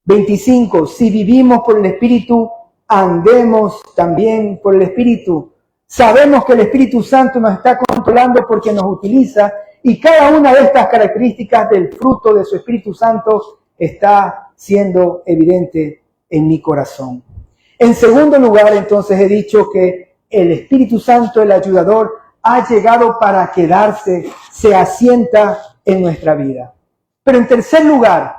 25. Si vivimos por el Espíritu, andemos también por el Espíritu. Sabemos que el Espíritu Santo nos está controlando porque nos utiliza, y cada una de estas características del fruto de su Espíritu Santo está siendo evidente en mi corazón. En segundo lugar, entonces, he dicho que el Espíritu Santo, el ayudador, ha llegado para quedarse, se asienta en nuestra vida. Pero en tercer lugar,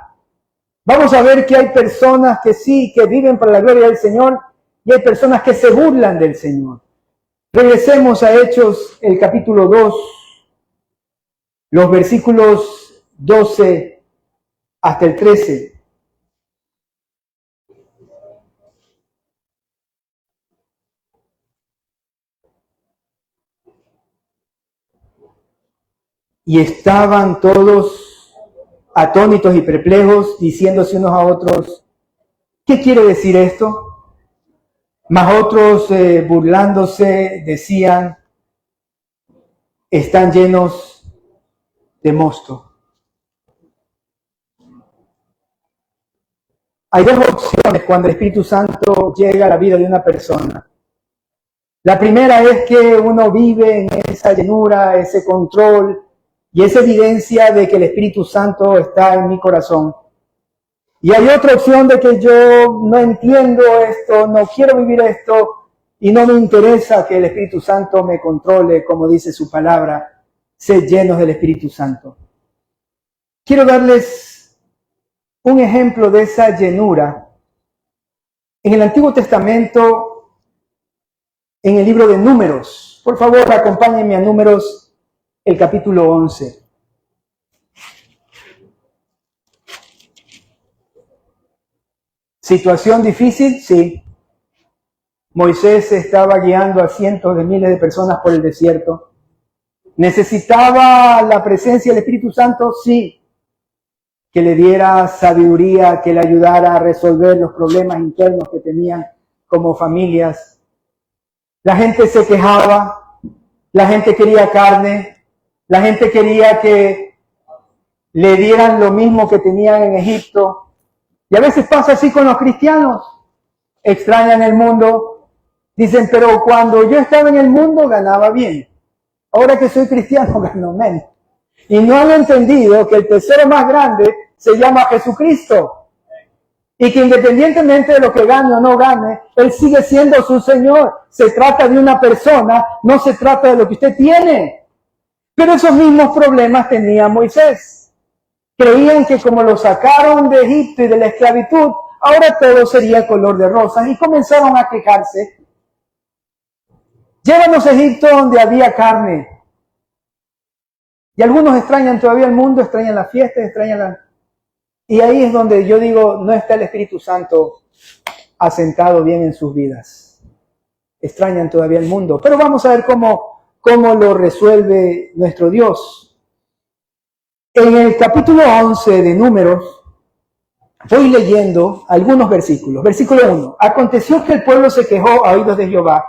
vamos a ver que hay personas que sí, que viven para la gloria del Señor, y hay personas que se burlan del Señor. Regresemos a Hechos, el capítulo 2, los versículos 12 hasta el 13. Y estaban todos atónitos y perplejos, diciéndose unos a otros, ¿qué quiere decir esto? Mas otros, burlándose, decían, están llenos de mosto. Hay dos opciones cuando el Espíritu Santo llega a la vida de una persona. La primera es que uno vive en esa llenura, ese control y esa evidencia de que el Espíritu Santo está en mi corazón. Y hay otra opción de que yo no entiendo esto, no quiero vivir esto y no me interesa que el Espíritu Santo me controle, como dice su palabra, sed llenos del Espíritu Santo. Quiero darles un ejemplo de esa llenura. En el Antiguo Testamento, en el libro de Números, por favor acompáñenme a Números, el capítulo 11. ¿Situación difícil? Sí. Moisés estaba guiando a cientos de miles de personas por el desierto. ¿Necesitaba la presencia del Espíritu Santo? Sí. Que le diera sabiduría, que le ayudara a resolver los problemas internos que tenían como familias. La gente se quejaba, la gente quería carne, la gente quería que le dieran lo mismo que tenían en Egipto. Y a veces pasa así con los cristianos. Extrañan el mundo. Dicen, pero cuando yo estaba en el mundo ganaba bien. Ahora que soy cristiano gano menos. Y no han entendido que el tesoro más grande se llama Jesucristo. Y que independientemente de lo que gane o no gane, Él sigue siendo su Señor. Se trata de una persona, no se trata de lo que usted tiene. Pero esos mismos problemas tenía Moisés. Creían que como lo sacaron de Egipto y de la esclavitud, ahora todo sería color de rosas y comenzaron a quejarse. Llévanos a Egipto donde había carne. Y algunos extrañan todavía el mundo, extrañan las fiestas, extrañan Y ahí es donde yo digo, no está el Espíritu Santo asentado bien en sus vidas. Extrañan todavía el mundo. Pero vamos a ver cómo lo resuelve nuestro Dios. En el capítulo 11 de Números, voy leyendo algunos versículos. Versículo 1. Aconteció que el pueblo se quejó a oídos de Jehová,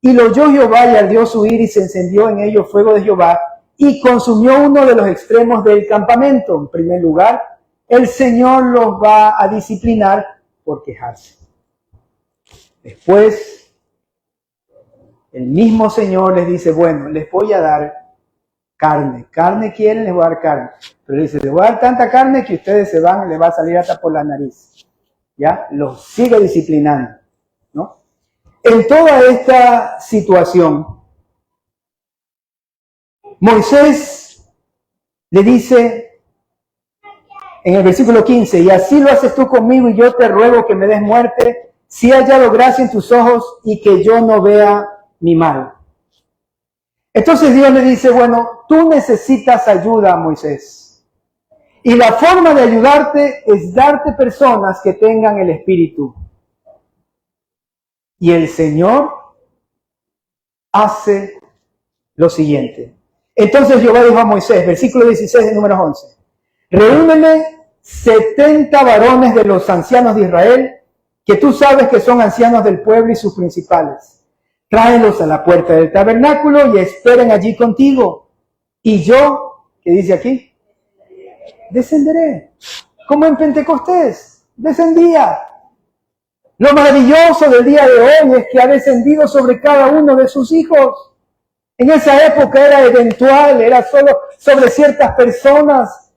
y lo oyó Jehová y ardió su ira y se encendió en ellos fuego de Jehová y consumió uno de los extremos del campamento. En primer lugar, el Señor los va a disciplinar por quejarse. Después, el mismo Señor les dice, bueno, les voy a dar carne. Carne quieren, les voy a dar carne. Pero dice, les voy a dar tanta carne que ustedes se van, les va a salir hasta por la nariz. ¿Ya? Los sigue disciplinando, ¿no? En toda esta situación, Moisés le dice en el versículo 15, y así lo haces tú conmigo y yo te ruego que me des muerte, si he hallado gracia en tus ojos y que yo no vea mi mal. Entonces Dios le dice, bueno, tú necesitas ayuda, Moisés. Y la forma de ayudarte es darte personas que tengan el Espíritu. Y el Señor hace lo siguiente. Entonces Jehová dijo a Moisés, versículo 16 de Números 11, reúneme 70 varones de los ancianos de Israel, que tú sabes que son ancianos del pueblo y sus principales. Tráelos a la puerta del tabernáculo y esperen allí contigo. Y yo, ¿qué dice aquí? Descenderé. Como en Pentecostés, descendía. Lo maravilloso del día de hoy es que ha descendido sobre cada uno de sus hijos. En esa época era eventual, era solo sobre ciertas personas,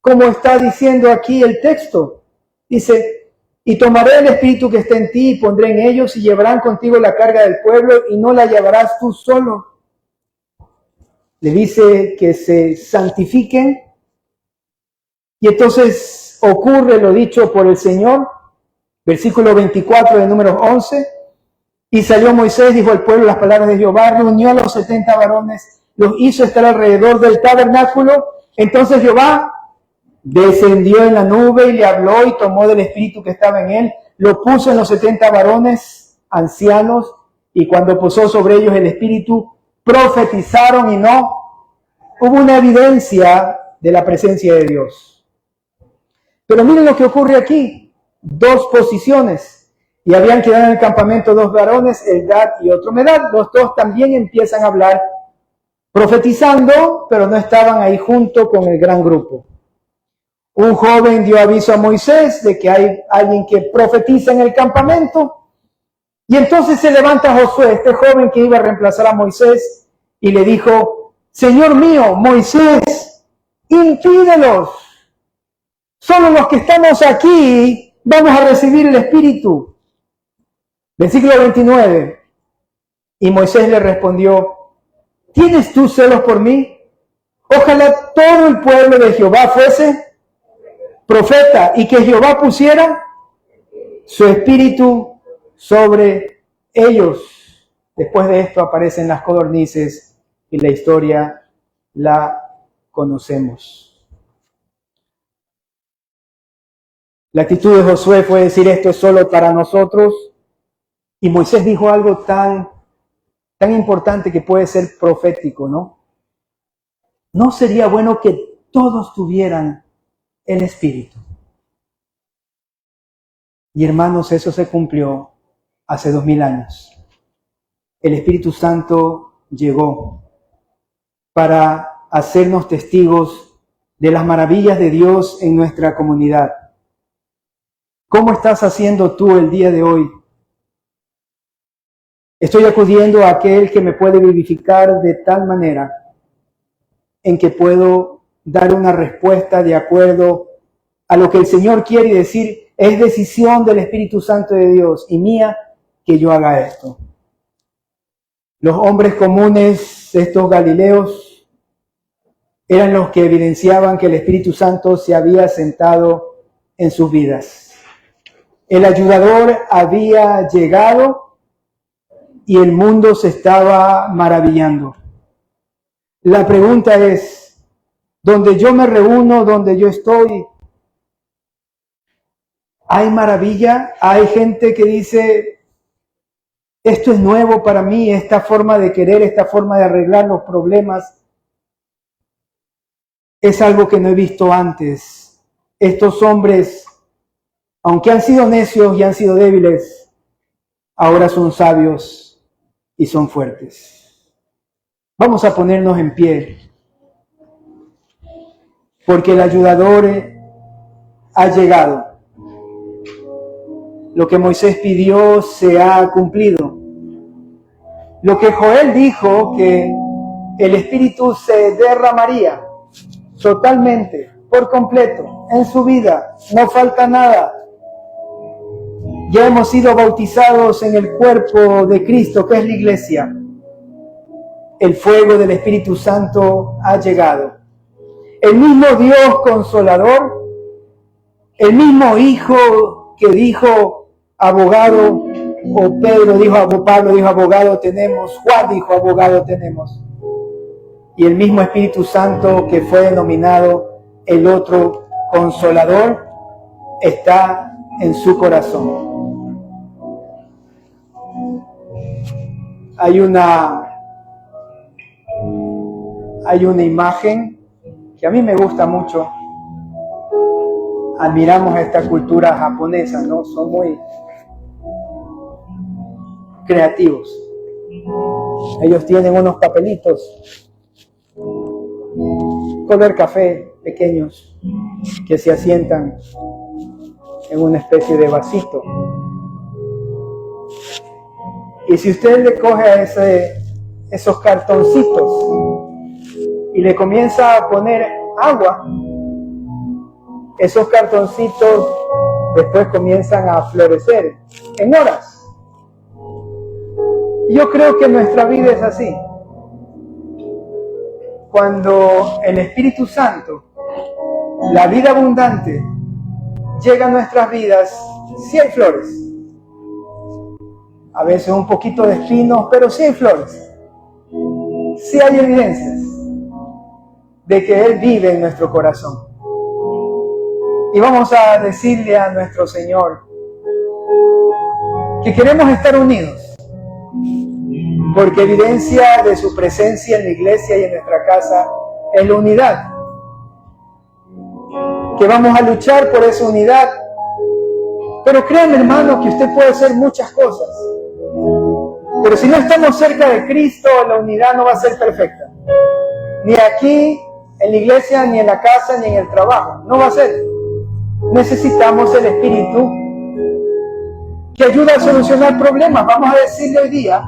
como está diciendo aquí el texto. Dice, y tomaré el espíritu que está en ti y pondré en ellos y llevarán contigo la carga del pueblo y no la llevarás tú solo. Le dice que se santifiquen y entonces ocurre lo dicho por el Señor. Versículo 24 de Números 11. Y salió Moisés, dijo al pueblo las palabras de Jehová, reunió a los 70 varones, los hizo estar alrededor del tabernáculo. Entonces Jehová descendió en la nube y le habló y tomó del espíritu que estaba en él, lo puso en los 70 varones ancianos y cuando posó sobre ellos el espíritu, profetizaron y no hubo una evidencia de la presencia de Dios. Pero miren lo que ocurre aquí. Dos posiciones. Y habían quedado en el campamento dos varones, Eldad y otro Medad. Los dos también empiezan a hablar profetizando, pero no estaban ahí junto con el gran grupo. Un joven dio aviso a Moisés de que hay alguien que profetiza en el campamento. Y entonces se levanta Josué, este joven que iba a reemplazar a Moisés, y le dijo, Señor mío, Moisés, impídelos. Solo los que estamos aquí vamos a recibir el Espíritu. Versículo 29. Y Moisés le respondió, ¿tienes tú celos por mí? Ojalá todo el pueblo de Jehová fuese profeta y que Jehová pusiera su Espíritu sobre ellos. Después de esto aparecen las codornices y la historia la conocemos. La actitud de Josué fue decir esto es solo para nosotros. Y Moisés dijo algo tan importante que puede ser profético, ¿no? ¿No sería bueno que todos tuvieran el Espíritu? Y hermanos, eso se cumplió hace 2000 años. El Espíritu Santo llegó para hacernos testigos de las maravillas de Dios en nuestra comunidad. ¿Cómo estás haciendo tú el día de hoy? Estoy acudiendo a aquel que me puede vivificar de tal manera en que puedo dar una respuesta de acuerdo a lo que el Señor quiere y decir, es decisión del Espíritu Santo de Dios y mía que yo haga esto. Los hombres comunes, estos galileos, eran los que evidenciaban que el Espíritu Santo se había sentado en sus vidas. El ayudador había llegado y el mundo se estaba maravillando. La pregunta es, ¿donde yo me reúno, donde yo estoy, Hay maravilla, hay gente que dice, esto es nuevo para mí, esta forma de querer, esta forma de arreglar los problemas, es algo que no he visto antes. Estos hombres, aunque han sido necios y han sido débiles, ahora son sabios y son fuertes. Vamos a ponernos en pie, porque el ayudador ha llegado. Lo que Moisés pidió se ha cumplido. Lo que Joel dijo, que el Espíritu se derramaría totalmente, por completo, en su vida, no falta nada. Ya hemos sido bautizados en el cuerpo de Cristo, que es la iglesia. El fuego del Espíritu Santo ha llegado. El mismo Dios consolador, el mismo Hijo que dijo abogado, o Pablo dijo abogado tenemos, Juan dijo abogado tenemos. Y el mismo Espíritu Santo que fue denominado el otro consolador está en su corazón. Hay una imagen que a mí me gusta mucho. Admiramos esta cultura japonesa, ¿no? Son muy creativos. Ellos tienen unos papelitos color café, pequeños, que se asientan en una especie de vasito. Y si usted le coge a esos cartoncitos y le comienza a poner agua, esos cartoncitos después comienzan a florecer en horas. Yo creo que nuestra vida es así. Cuando el Espíritu Santo, la vida abundante, llega a nuestras vidas, sí hay flores. A veces un poquito de espinos, pero sí hay flores. Sí hay evidencias de que Él vive en nuestro corazón. Y vamos a decirle a nuestro Señor que queremos estar unidos, porque evidencia de su presencia en la iglesia y en nuestra casa es la unidad. Que vamos a luchar por esa unidad. Pero créanme, hermano, que usted puede hacer muchas cosas. Pero si no estamos cerca de Cristo, la unidad no va a ser perfecta. Ni aquí, en la iglesia, ni en la casa, ni en el trabajo. No va a ser. Necesitamos el Espíritu que ayuda a solucionar problemas. Vamos a decirle hoy día,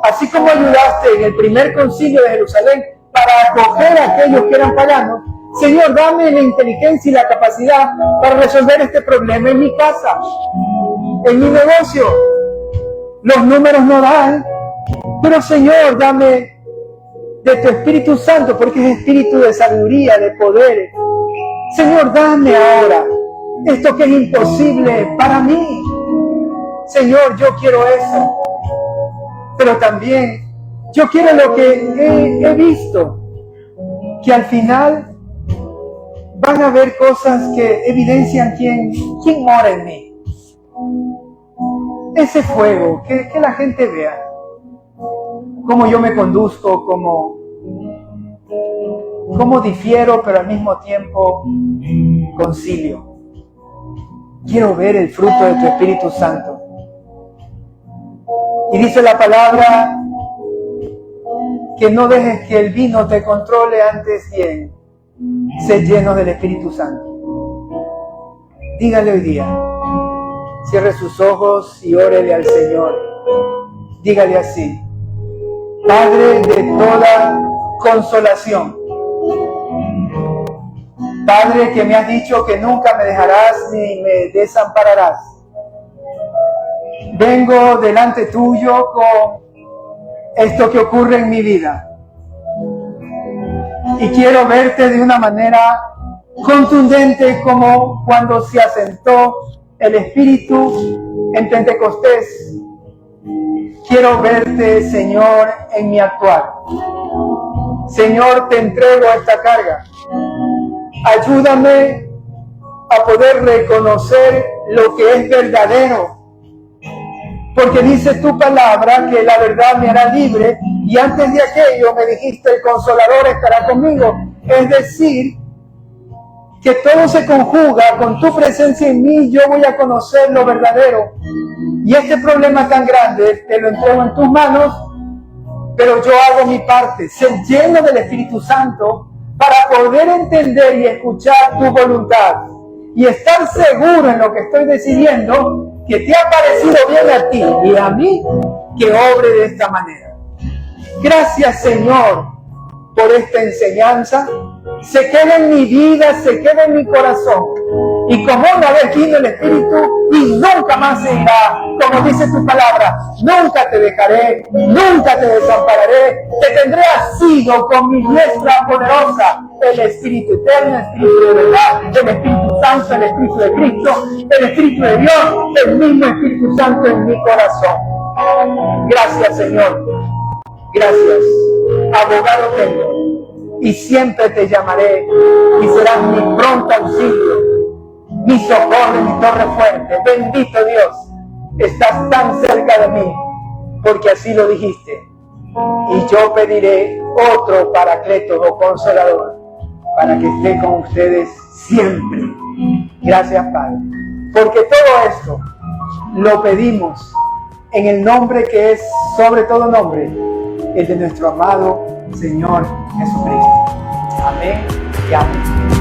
así como ayudaste en el primer concilio de Jerusalén para acoger a aquellos que eran paganos, Señor, dame la inteligencia y la capacidad para resolver este problema en mi casa, en mi negocio. Los números no dan, pero Señor, dame de tu Espíritu Santo, porque es espíritu de sabiduría, de poder. Señor, dame ahora esto que es imposible para mí. Señor, yo quiero eso. Pero también yo quiero lo que he visto, que al final van a haber cosas que evidencian quién mora en mí. Ese fuego, que la gente vea cómo yo me conduzco, cómo difiero, pero al mismo tiempo concilio. Quiero ver el fruto de tu Espíritu Santo. Y dice la palabra que no dejes que el vino te controle, antes bien, sé lleno del Espíritu Santo. Dígale hoy día, cierre sus ojos y órele al Señor. Dígale así: Padre de toda consolación, Padre que me has dicho que nunca me dejarás ni me desampararás, vengo delante tuyo con esto que ocurre en mi vida y quiero verte de una manera contundente, como cuando se asentó el Espíritu en Pentecostés. Quiero verte, Señor, en mi actuar. Señor, te entrego esta carga. Ayúdame a poder reconocer lo que es verdadero. Porque dice tu palabra que la verdad me hará libre, y antes de aquello me dijiste, el Consolador estará conmigo. Es decir, que todo se conjuga con tu presencia en mí, yo voy a conocer lo verdadero. Y este problema tan grande te lo entrego en tus manos, pero yo hago mi parte, ser lleno del Espíritu Santo para poder entender y escuchar tu voluntad y estar seguro en lo que estoy decidiendo, que te ha parecido bien a ti y a mí que obre de esta manera. Gracias, Señor, por esta enseñanza. Se queda en mi vida, se queda en mi corazón. Y como una vez vino el Espíritu y nunca más se irá, como dice tu palabra, nunca te dejaré, nunca te desampararé, te tendré asido con mi diestra poderosa, el Espíritu eterno, el Espíritu de verdad, el Espíritu Santo, el Espíritu de Cristo, el Espíritu de Dios, el mismo Espíritu Santo en mi corazón. Gracias, Señor. Gracias. Abogado tengo, y siempre te llamaré, y serás mi pronto auxilio, mi socorro y mi torre fuerte. Bendito Dios, estás tan cerca de mí, porque así lo dijiste. Y yo pediré otro Paracleto o Consolador, para que esté con ustedes siempre. Gracias, Padre, porque todo esto lo pedimos en el nombre que es sobre todo nombre, el de nuestro amado Señor Jesucristo. Amén y amén.